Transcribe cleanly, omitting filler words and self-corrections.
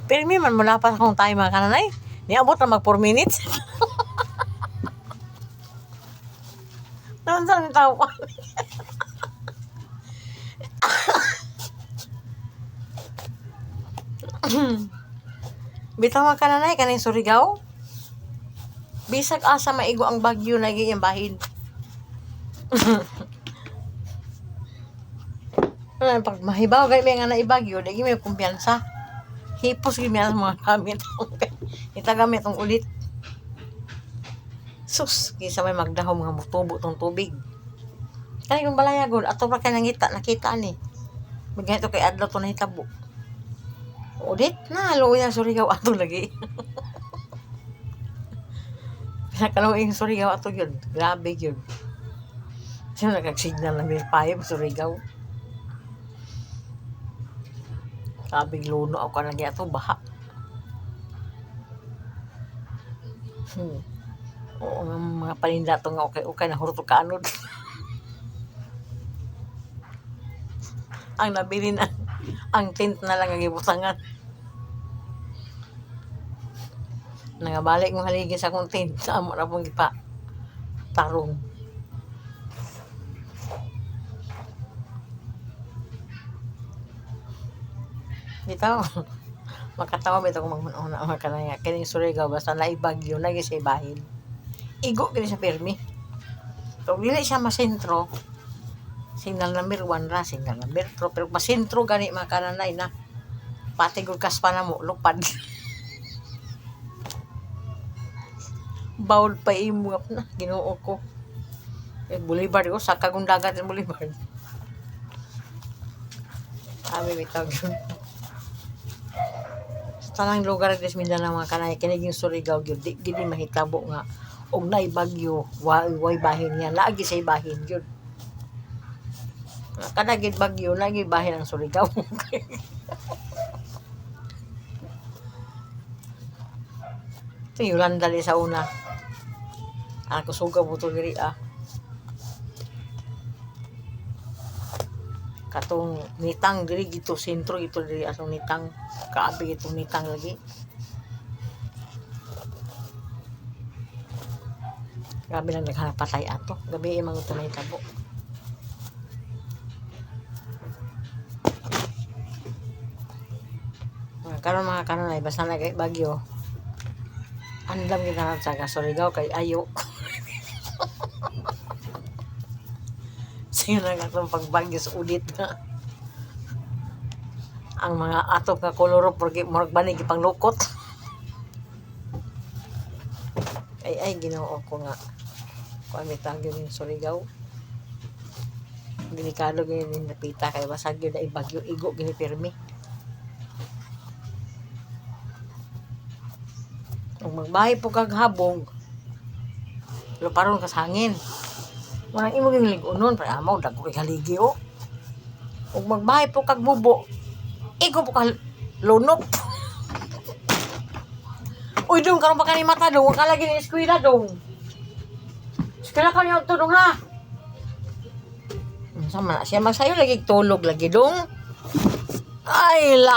Pero may man mula pa akong time mga kananay. Niabot na mag 4 minutes. Naman saan yung tao pa? Bitaw mga kananay, kaning Surigao. Bisag asa maigo ang bagyo lagi yung bahid. Pag mahibaw gay may nga naibagyo, dagi may kumpiyansa. Hipos gyud ang mga gamit. Ita gamit ang ulit. Sus, kisa may magdahom nga mutubo tong tubig. Kani kung balayagod, ato pa kay nangita, nakita ni. Bigay to kay adlaw to nahitabo. Ulit na, luya Surigao ato lagi. Pinakaluing Surigao ato yun. Grabe yun. Sino nagkag-signal na may 5 Surigao? Sabing luno ako lagi ato baha. Oo nga mga paninda to nga okay na hurto ka anod. Ang nabili na ang tent na lang ang ibutangan. Nangabalik mo haligi sa akong tent sa amo na pong ipa tarong. Bitaw, makatawa bitaw kung magmununa mga kanaya. Kining Surigao, basta naibagyo, lagi sa ibahin. Igo gini sa permi. So, dili siya masentro. Signal number 1 ra, signal number 2. Pero masentro gani mga kananay na. Pati gulkas pa na mo, lupad. Bawal pa imuap na, ginoo ko. Boulevard ko, sa kagundagan ng Boulevard. Kami bitaw yun. Tanang lugar des Mindanao mga kanay kiniging Surigao gyud di gid mahitabo nga og nay bagyo way bahin niya lagi say bahin gyud kada gid bagyo lagi bahin ang Surigao. Ito Yolanda sa una ako suga buto diri katong nitang diri gito sentro ito diri atong nitang kaabi itong nitang lagi grabe lang naghanap patay ato gabi imang ito na itabo karon mga kananay basta nagay bagyo andam kita sa Surigao kay ayo. Sige na nga itong pagbagyo sa ulit na ang mga atop nga koloro porque murag banig ipang lukot. Ay ginoo ko nga kung mitang yun yung Surigao delikado yun yung napita kay basag yun na ibagyo igo gini pirmi kung magbahay po kag habog luparon kas hangin walang imo ginilig-unon para amaw dagko kay haligi o ug magbahay po kag bubo igo po ka lunok. Uy dong karon pa kani mata dong wala lagi ni eskwela dong eskwela ka niya tudong ha sama na siya magsayo lagi tulog lagi dong ay